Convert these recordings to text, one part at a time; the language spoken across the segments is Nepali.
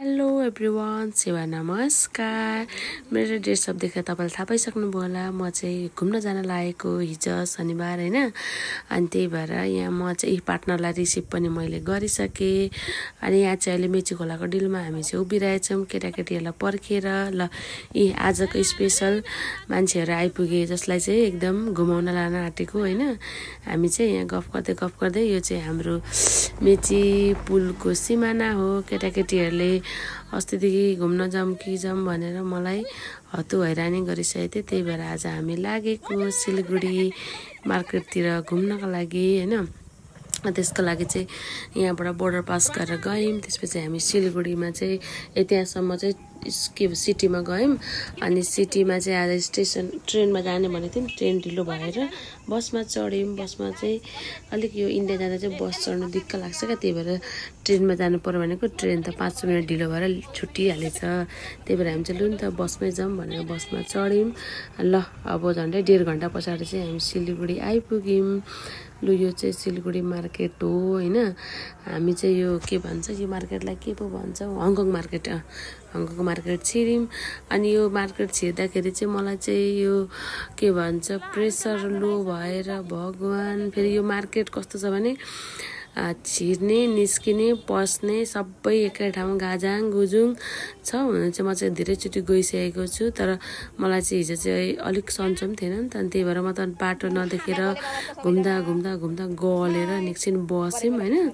हेलो एभ्रिवान, सेवा नमस्कार। मेरो ड्रेस अप देखेर तपाईँले थाहा पाइसक्नुभयो होला। म चाहिँ घुम्न जान लागेको हिजो शनिबार होइन। अनि त्यही भएर यहाँ म चाहिँ पार्टनरलाई रिसिभ पनि मैले गरिसकेँ। अनि यहाँ चाहिँ अहिले मेची खोलाको डिलमा हामी चाहिँ उभिरहेछौँ केटाकेटीहरूलाई पर्खेर। ल यी आजको स्पेसल मान्छेहरू आइपुगे जसलाई चाहिँ एकदम घुमाउन लान आँटेको होइन। हामी चाहिँ यहाँ गफ गर्दै यो चाहिँ हाम्रो मेची पुलको सिमाना हो। केटाकेटीहरूले अस्तिदेखि घुम्न जाऊँ कि जाऊँ भनेर मलाई हत्तु हैरानी गरिसकेको थियो। त्यही भएर आज हामी लागेको सिलगढी मार्केटतिर घुम्नको लागि होइन। त्यसको लागि चाहिँ यहाँबाट बोर्डर पास गरेर गयौँ। त्यसपछि हामी सिलगढीमा चाहिँ त्यहाँसम्म चाहिँ के सिटीमा गयौँ। अनि सिटीमा चाहिँ आज स्टेसन ट्रेनमा जाने भनेको थियौँ, ट्रेन ढिलो भएर बसमा चढ्यौँ। बसमा चाहिँ अलिक यो इन्डिया जाँदा चाहिँ बस चढ्नु दिक्क लाग्छ क्या, त्यही भएर ट्रेनमा जानु पर्यो भनेको ट्रेन त 5 मिनट ढिलो भएर छुट्टिहालेछ। त्यही भएर हामी चाहिँ लु नि त बसमै जाऊँ भनेर बसमा चढ्यौँ। ल अब झन्डै 1.5 घन्टा पछाडि चाहिँ हामी सिलगढी आइपुग्यौँ। लु यो चाहिँ सिलगढी मार्केट हो होइन। हामी चाहिँ यो के भन्छ, यो मार्केटलाई के पो भन्छ, हङकङ मार्केट। हङकङ मार्केट छिर्यौँ। अनि यो मार्केट छिर्दाखेरि चाहिँ मलाई चाहिँ यो के भन्छ प्रेसर लो भएर भगवान्। फेरि यो मार्केट कस्तो छ भने छिर्ने निस्किने पस्ने सबै एकै ठाउँमा गाजाङ गुजुङ छ। हुन चाहिँ म चाहिँ धेरैचोटि गइसकेको छु, तर मलाई चाहिँ हिजो चाहिँ अलिक सन्चो पनि थिएन नि त। अनि त्यही भएर म त बाटो नदेखेर घुम्दा गलेर एकछिन बस्यौँ होइन।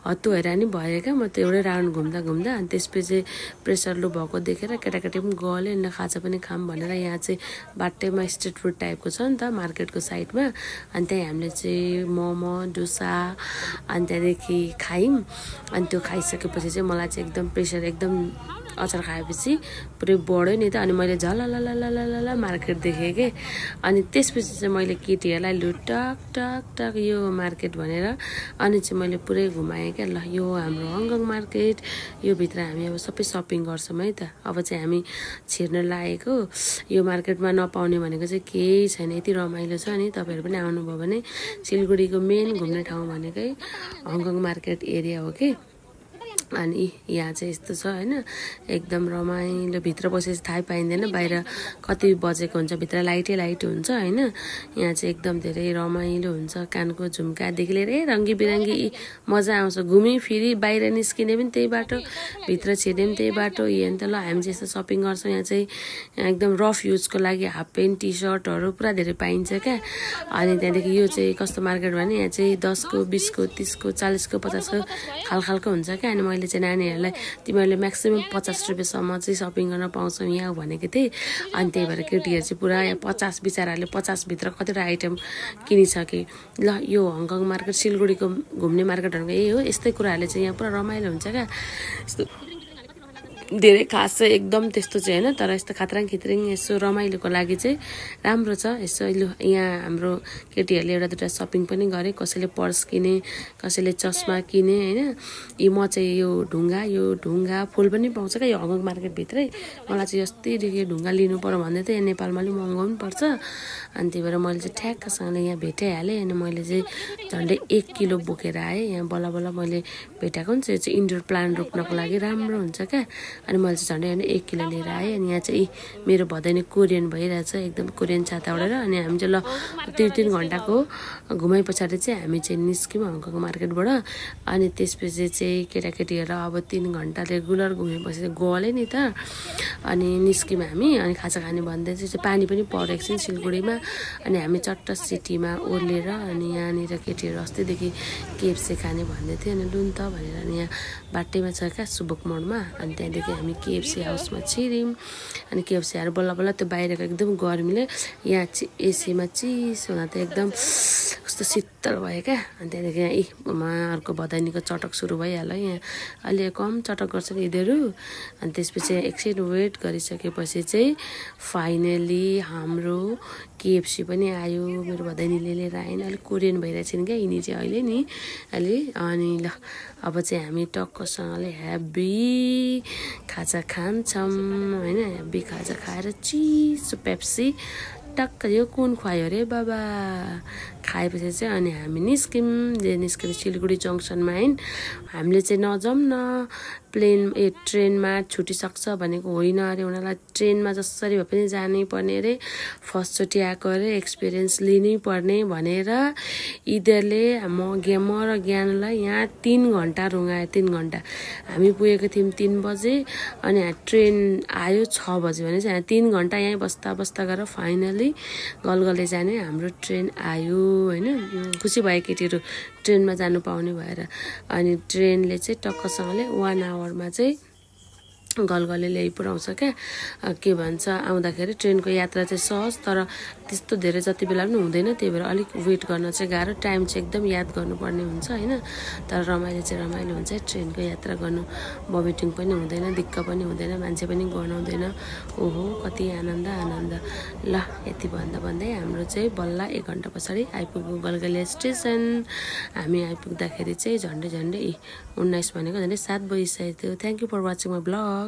हत्तु हैरानी भयो क्या, म त एउटै राउन्ड घुम्दा अनि त्यसपछि प्रेसर लो भएको देखेर केटाकेटी पनि गले अनि खाजा पनि खाऊँ भनेर यहाँ चाहिँ बाटैमा स्ट्रिट फुड टाइपको छ नि त मार्केटको साइडमा। अनि त्यहाँ हामीले चाहिँ मोमो डोसा अनि त्यहाँदेखि खायौँ। अनि त्यो खाइसकेपछि चाहिँ मलाई चाहिँ एकदम प्रेसर एकदम अचार खाएपछि पुरै बढ्यो नि त। अनि मैले झललललललल मार्केट देखेँ कि। अनि त्यसपछि चाहिँ मैले केटीहरूलाई लु टक टक टक यो मार्केट भनेर अनि चाहिँ मैले पुरै घुमाएँ क्या। ल यो हाम्रो हङकङ मार्केट, यो भित्र हामी अब सबै सपिङ गर्छौँ है त। अब चाहिँ हामी छिर्न लागेको। यो मार्केटमा नपाउने भनेको चाहिँ केही छैन, यति रमाइलो छ। अनि तपाईँहरू पनि आउनुभयो भने सिलगढीको मेन घुम्ने ठाउँ भनेकै हङकङ मार्केट एरिया हो कि। अनि यहाँ चाहिँ यस्तो छ होइन, एकदम रमाइलो। भित्र बसेपछि थाहै पाइँदैन बाहिर कति बजेको हुन्छ, भित्र लाइटै लाइट हुन्छ होइन। यहाँ चाहिँ एकदम धेरै रमाइलो हुन्छ, कानको झुम्कादेखि लिएर रङ्गी बिरङ्गी मजा आउँछ। घुमी फिरी बाहिर निस्किने पनि त्यही बाटो, भित्र छिर्ने पनि त्यही बाटो। यहाँ त ल हामी चाहिँ यस्तो सपिङ गर्छौँ। यहाँ चाहिँ एकदम रफ युजको लागि हाफ पेन्ट टी सर्टहरू पुरा धेरै पाइन्छ क्या। अनि त्यहाँदेखि यो चाहिँ कस्तो मार्केट भने यहाँ चाहिँ 10 को 20 को 30 को 40 को 50 को खालको हुन्छ क्या। अनि मैले चाहिँ नानीहरूलाई तिमीहरूले म्याक्सिमम् 50 रुपियाँसम्म चाहिँ सपिङ गर्न पाउँछौ यहाँ भनेको थिएँ। अनि त्यही भएर केटीहरू चाहिँ पुरा 50 बिचराहरूले 50 भित्र कतिवटा आइटम किनिसके। ल यो हङकङ मार्केट सिलगढीको घुम्ने मार्केटहरूको यही हो। यस्तै कुराहरूले चाहिँ यहाँ पुरा रमाइलो हुन्छ क्या। यस्तो धेरै खास चाहिँ एकदम त्यस्तो चाहिँ होइन, तर यस्तो खात्राङ खित्रिङ यसो रमाइलोको लागि चाहिँ राम्रो छ। यसो यहाँ हाम्रो केटीहरूले एउटा दुइटा सपिङ पनि गरे। कसैले पर्स किने, कसैले चस्मा किने होइन। म चाहिँ यो ढुङ्गा फुल पनि पाउँछ क्या यो हङकङ मार्केटभित्रै। मलाई चाहिँ अस्तिदेखि ढुङ्गा लिनु पर्यो भन्दै थियो। यहाँ नेपालमा अलिक महँगो पनि पर्छ। अनि त्यही भएर मैले चाहिँ ठ्याक्कसँगले यहाँ भेटाइहालेँ। अनि मैले चाहिँ झन्डै 1 किलो बोकेर आएँ। यहाँ बल्ल मैले भेटाएको नि चाहिँ इन्डोर प्लान्ट रोप्नको लागि राम्रो हुन्छ क्या। अनि मैले चाहिँ झन्डै 1 किलो लिएर आएँ। अनि यहाँ चाहिँ मेरो भदैनी कोरियन भइरहेछ, एकदम कोरियन छाता ओढेर। अनि हामी चाहिँ ल 3 घन्टाको घुमाइ पछाडि चाहिँ हामी चाहिँ निस्क्यौँ हङकङ मार्केटबाट। अनि त्यसपछि चाहिँ केटाकेटीहरू अब 3 घन्टा रेगुलर घुमेपछि गले नि त। अनि निस्क्यौँ हामी। अनि खाजा खाने भन्दै चाहिँ पानी पनि परेको एकछिन सिलगढीमा। अनि हामी चट्ट सिटीमा ओर्लेर अनि यहाँनिर केटीहरू अस्तिदेखि केएफसी खाने भन्दै थियो। अनि लु नि त भनेर अनि यहाँ बाटैमा छ क्या सुबुक मोडमा। अनि त्यहाँदेखि हामी केएफसी हाउसमा छिर्यौँ। अनि केएफसी आएर बल्ल त्यो बाहिरको एकदम गर्मीले यहाँ एसीमा चिसो हुँदा त एकदम कस्तो शीतल भयो क्या। अनि त्यहाँदेखि यहाँ अर्को भदैनीको चटक सुरु भइहाल्यो। यहाँ अहिले कम चटक गर्छ नि यिनीहरू। अनि त्यसपछि एकछिन वेट गरिसकेपछि चाहिँ फाइनली हाम्रो केएफसी पनि आयो। मेरो भदैनीले लिएर आएन, अलिक कोरियन भइरहेछन् क्या यिनी चाहिँ अहिले नि अलि। अनि ल अब चाहिँ हामी टक्कसँगले हेभी खाजा खान्छौँ होइन। हेभी खाजा खाएर चिसो पेप्सी टक्क यो कुन खुवायो अरे बाबा। खाएपछि चाहिँ अनि हामी निस्क्यौँ। निस्केर सिलगढी जङ्सनमा आयौँ। हामीले चाहिँ नजाऊँ न ट्रेनमा छुटिसक्छ भनेको होइन अरे उनीहरूलाई ट्रेनमा जसरी भए पनि जानै पर्ने अरे फर्स्टचोटि आएको अरे एक्सपिरियन्स लिनै पर्ने भनेर यिनीहरूले म र ज्ञानलाई यहाँ 3 घन्टा रुँगायो 3 घन्टा हामी पुगेको थियौँ 3 बजे अनि ट्रेन आयो 6 बजे भने चाहिँ 3 घन्टा यहीँ बस्दा गरेर फाइनली गलगले जाने हाम्रो ट्रेन आयो होइन खुसी भयो केटीहरू ट्रेनमा जानु पाउने भएर अनि ट्रेनले चाहिँ टक्कसँगले 1 आवरमा चाहिँ गलगले ल्याइ पुऱ्याउँछ क्या के भन्छ आउँदाखेरि ट्रेनको यात्रा चाहिँ सहज तर त्यस्तो धेरै जति बेला पनि हुँदैन त्यही भएर अलिक वेट गर्न चाहिँ गाह्रो टाइम चाहिँ एकदम याद गर्नुपर्ने हुन्छ होइन तर रमाइलो चाहिँ रमाइलो हुन्छ ट्रेनको यात्रा गर्नु भमिटिङ पनि हुँदैन दिक्क पनि हुँदैन मान्छे पनि गनाउँदैन ओहो कति आनन्द ल यति भन्दै हाम्रो चाहिँ बल्ल 1 घन्टा पछाडि आइपुग्यो गलगले स्टेसन हामी आइपुग्दाखेरि चाहिँ झन्डै 19 भनेको झन्डै 7 बजिसकेको थियो thank you for watching my blog